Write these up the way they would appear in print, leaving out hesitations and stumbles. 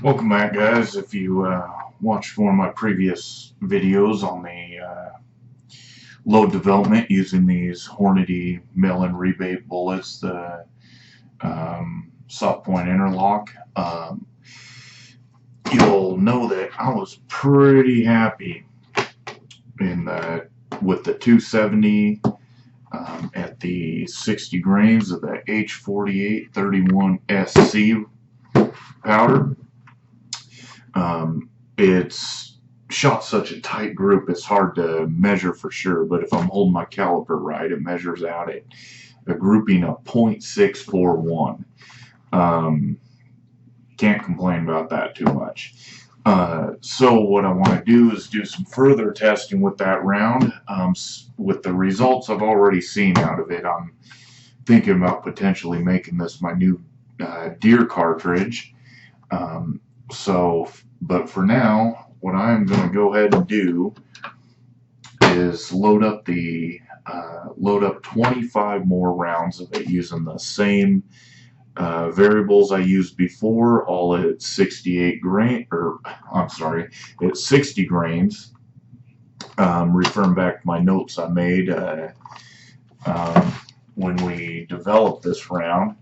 Welcome back, guys. If you watched one of my previous videos on the load development using these Hornady mill-in rebate bullets, the soft point interlock, you'll know that I was pretty happy with the 270 at the 60 grains of the H4831 SC powder. It's shot such a tight group, it's hard to measure for sure, but if I'm holding my caliper right, it measures out at a grouping of 0.641. Can't complain about that too much. So what I want to do is do some further testing with that round. With the results I've already seen out of it, I'm thinking about potentially making this my new deer cartridge. But for now, what I'm going to go ahead and do is load up 25 more rounds of it using the same variables I used before, all at 68 grain, or I'm sorry, at 60 grains. Referring back to my notes I made when we developed this round.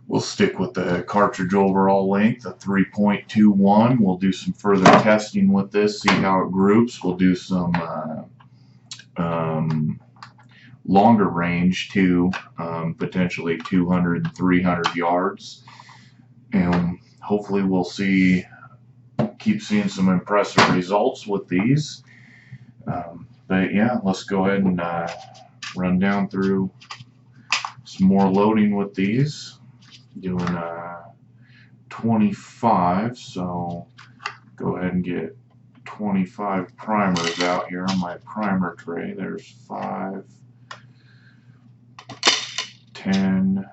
We'll stick with the cartridge overall length of 3.21. We'll do some further testing with this, see how it groups. We'll do some longer range too, potentially 200 and 300 yards. And hopefully we'll keep seeing some impressive results with these. But yeah, let's go ahead and run down through some more loading with these. Doing 25, so go ahead and get 25 primers out here on my primer tray. There's 5, 10,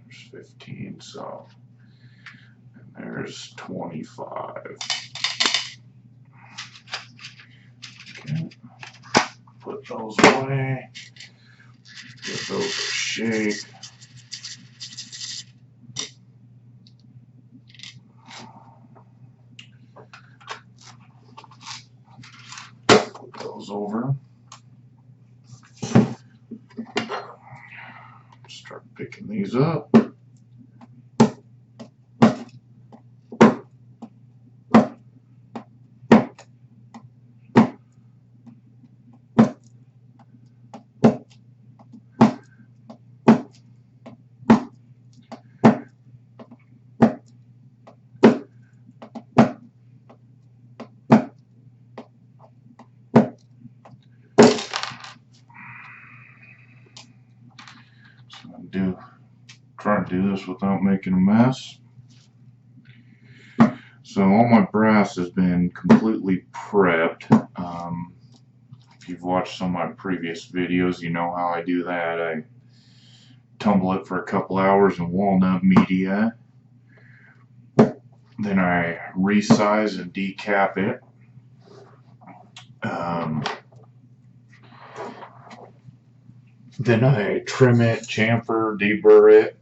there's 15, so and there's 25. Okay, put those away, give those a shake. Over. Start picking these up. Try to do this without making a mess. So all my brass has been completely prepped. If you've watched some of my previous videos, you know how I do that. I tumble it for a couple hours in walnut media. Then I resize and decap it. Then I trim it, chamfer, deburr it,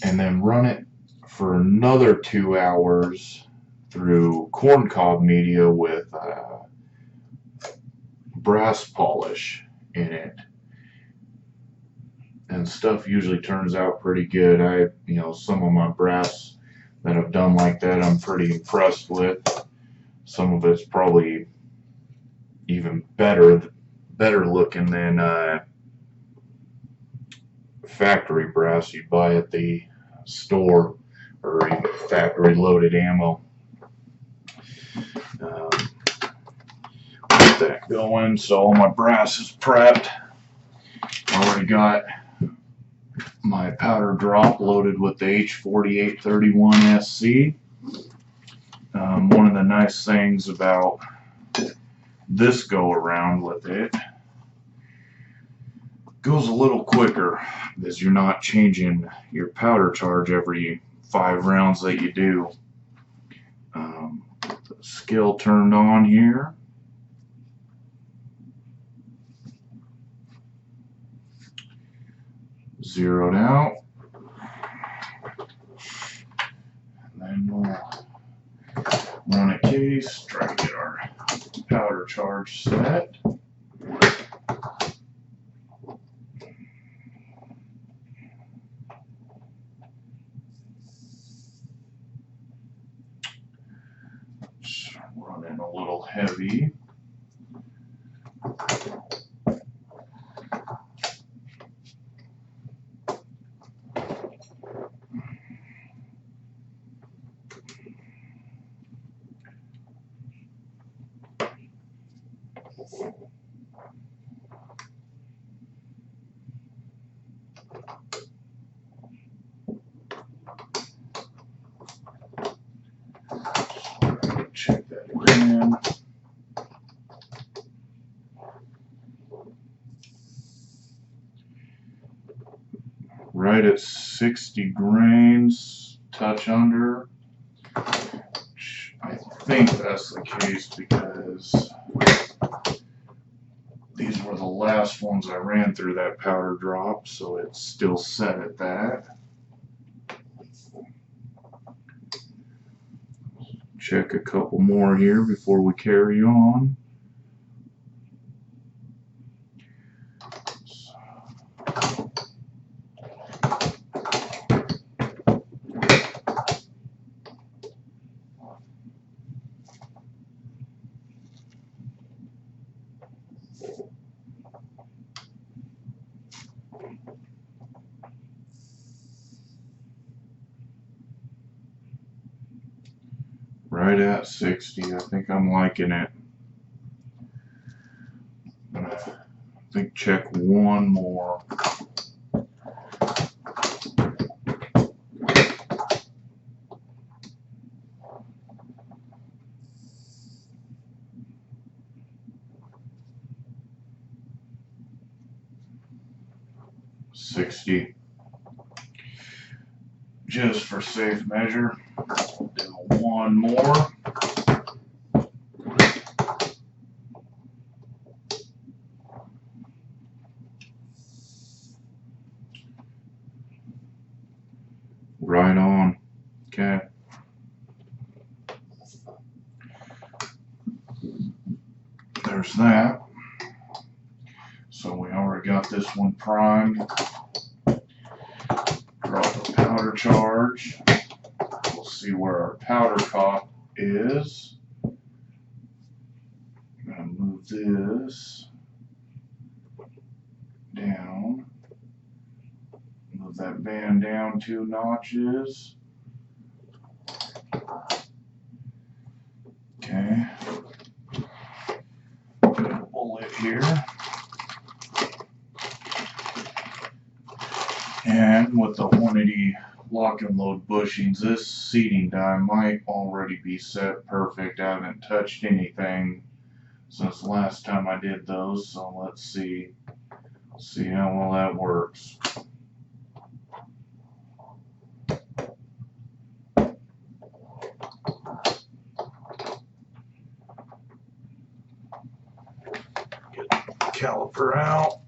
and then run it for another 2 hours through corncob media with brass polish in it. And stuff usually turns out pretty good. Some of my brass that I've done like that I'm pretty impressed with. Some of it's probably even better looking than factory brass you buy at the store, or even factory loaded ammo. Get that going. So all my brass is prepped. Already got my powder drop loaded with the H4831 SC. One of the nice things about this go around with it, goes a little quicker because you're not changing your powder charge every 5 rounds that you do. The skill turned on here. Zeroed out. case, try to get our powder charge set. It's running a little heavy. Check that again. Right at 60 grains, touch under. I think that's the case because these were the last ones I ran through that powder drop, so it's still set at that. Check a couple more here before we carry on. Right at 60, I think I'm liking it. I think check one more. $60. Just for safe measure, we'll do one more. Right on. Okay. There's that. So we already got this one primed. Drop a powder charge. We'll see where our powder top is. I'm gonna move this down. Move that band down 2 notches. Okay. Put a bullet here. And with the Hornady lock and load bushings, this seating die might already be set perfect. I haven't touched anything since the last time I did those, so let's see how well that works. Get the caliper out.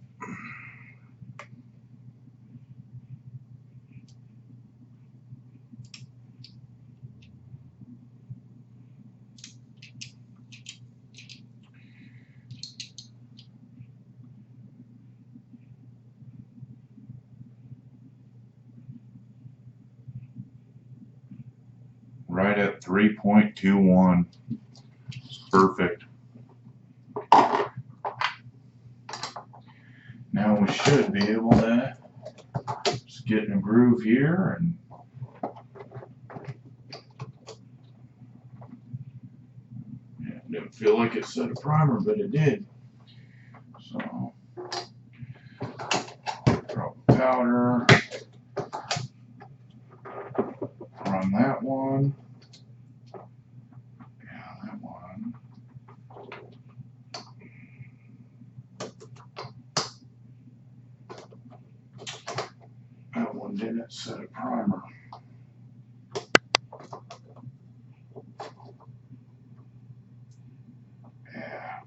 Right at 3.21. It's perfect. Now we should be able to just get in a groove here, and it didn't feel like it set a primer, but it did. So drop powder, run that one. Yeah, that one. That one didn't set a primer. Yeah.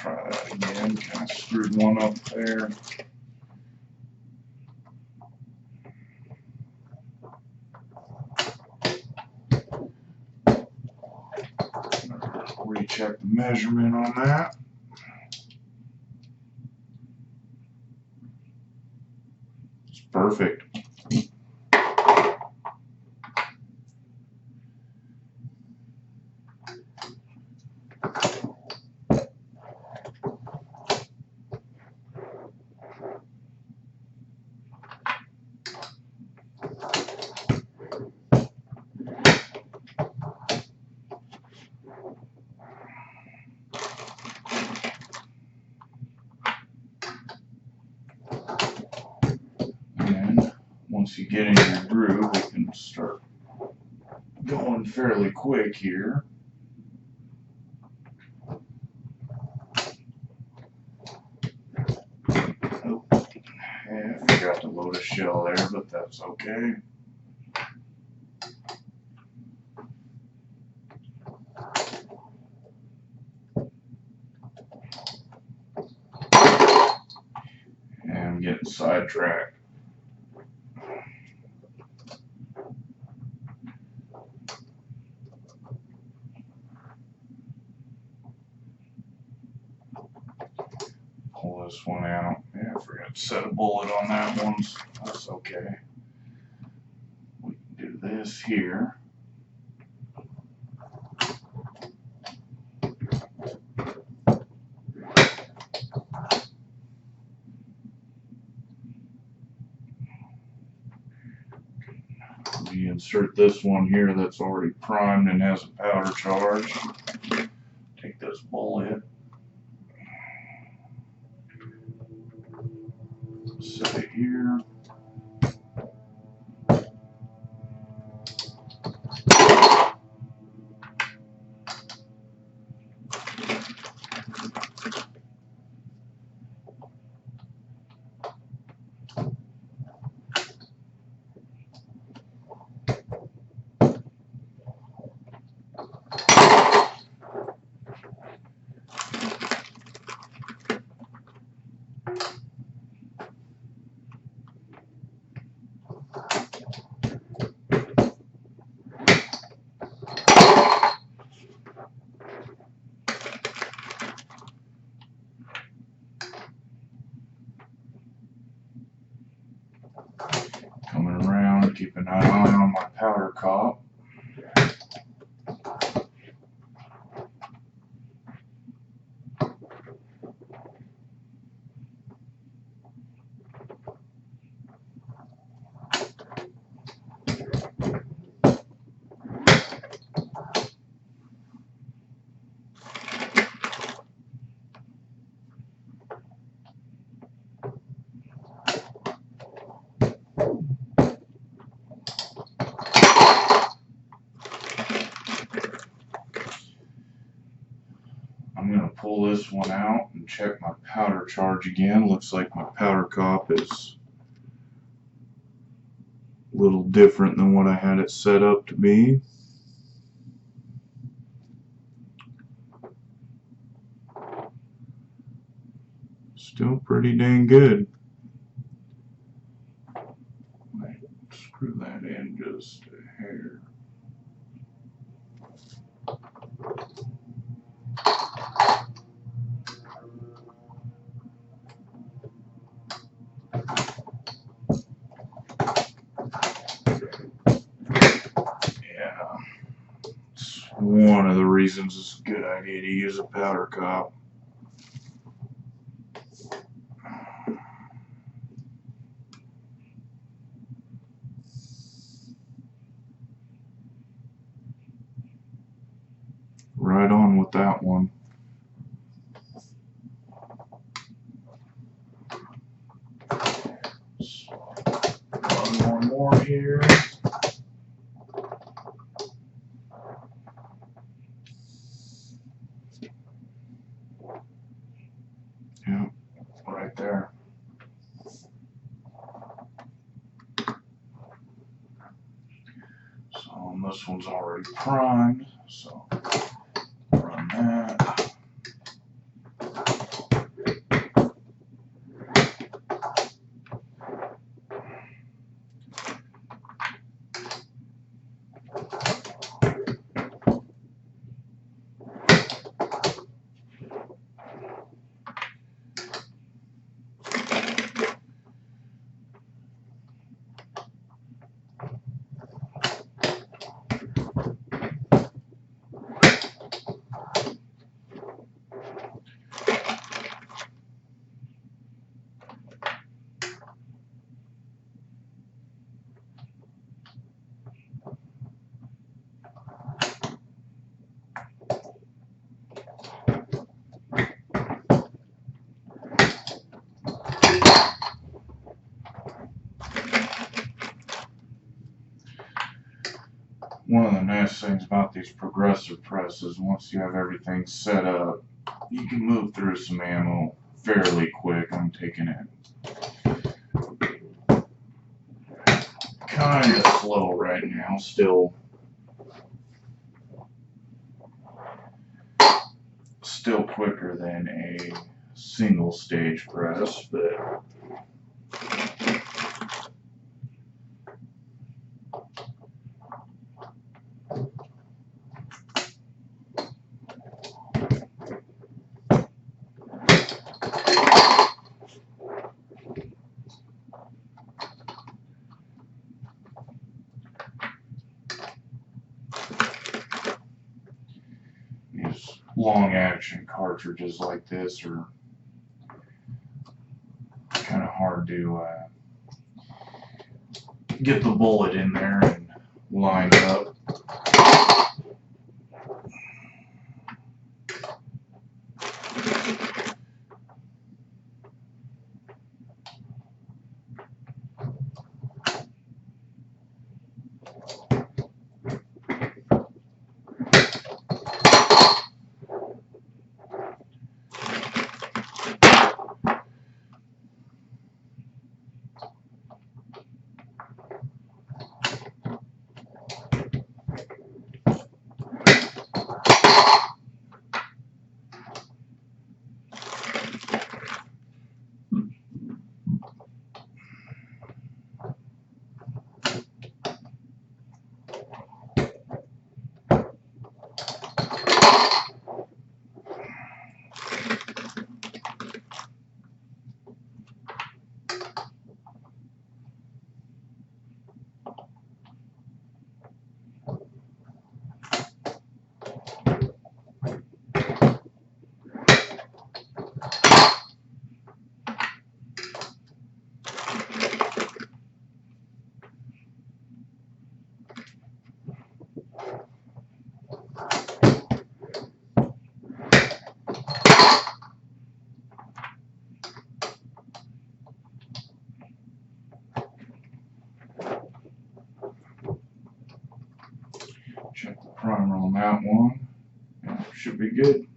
try that again. Kind of screwed one up there. Recheck the measurement on that. It's perfect. And once you get in your groove, we can start going fairly quick here. Oh, yeah, I forgot to load a shell there, but that's okay. And I'm getting sidetracked. Pull this one out. Yeah, I forgot to set a bullet on that one. So that's okay. We can do this here. Reinsert this one here that's already primed and has a powder charge. Take this bullet. Set it here. Coming around, keep an eye on my powder cop. I'm going to pull this one out and check my powder charge again. Looks like my powder cop is a little different than what I had it set up to be. Still pretty dang good. Might screw that in just a hair. Yeah, it's one of the reasons it's a good idea to use a powder cop. Right on with that one. One more here. Yep, right there. So this one's already primed, so run that. One of the nice things about these progressive presses, once you have everything set up, you can move through some ammo fairly quick. I'm taking it kind of slow right now, still quicker than a single stage press, but these long action cartridges like this are kind of hard to get the bullet in there and line up. Check the primer on that one. Yeah, should be good.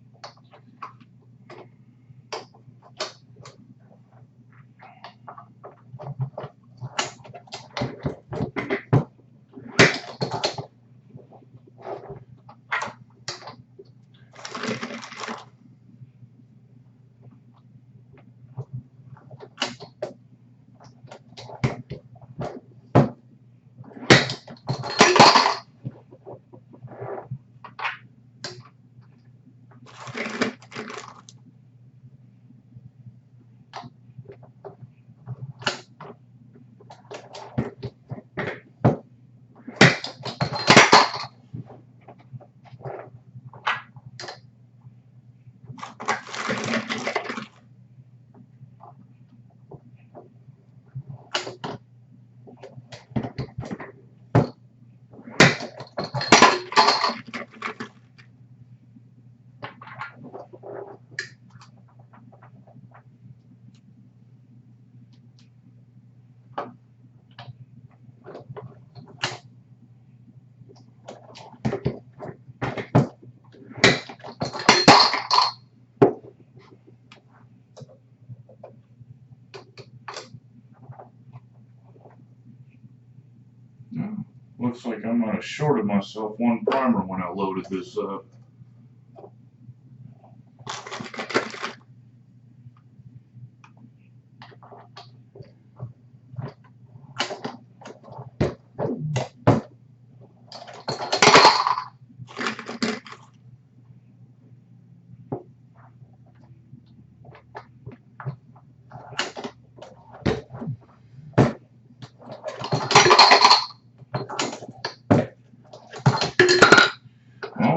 Looks like I might have shorted myself one primer when I loaded this up.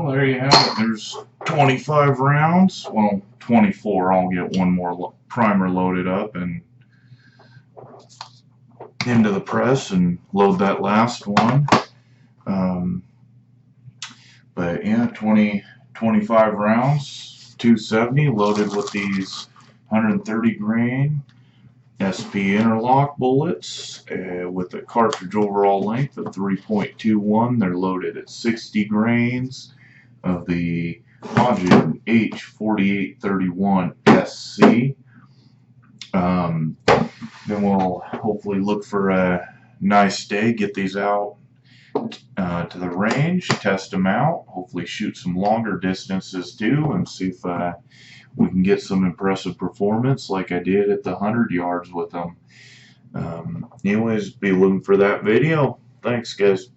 There you have it. There's 25 rounds. Well, 24. I'll get one more primer loaded up and into the press and load that last one. But yeah, 25 rounds, 270 loaded with these 130 grain SP interlock bullets with a cartridge overall length of 3.21. They're loaded at 60 grains of the Bushings H4831 SC. Then we'll hopefully look for a nice day, get these out to the range, test them out, hopefully shoot some longer distances too, and see if we can get some impressive performance like I did at the 100 yards with them. Anyways, be looking for that video. Thanks, guys.